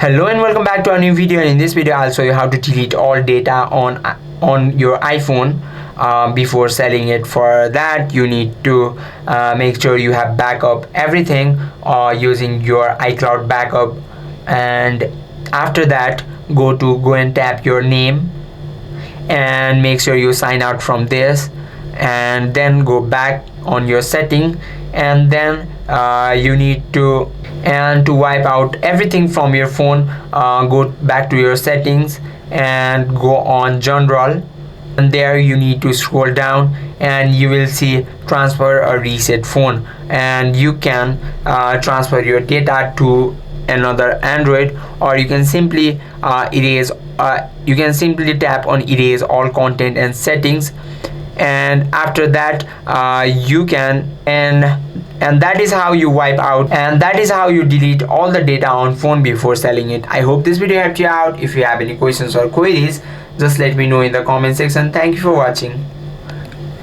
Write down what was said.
Hello and welcome back to a new video, and in this video I'll show you how to delete all data on your iPhone before selling it. For that you need to make sure you have backup everything using your iCloud backup, and after that go and tap your name and make sure you sign out from this, and then go back on your setting, and then you need to wipe out everything from your phone. Go back to your settings and go on general, and there you need to scroll down and you will see transfer or reset phone, and you can transfer your data to another Android, or you can simply erase you can simply tap on erase all content and settings, and after that you can and that is how you wipe out, and that is how you delete all the data on phone before selling it. I hope this video helped you out. If you have any questions or queries, just let me know in the comment section. Thank you for watching.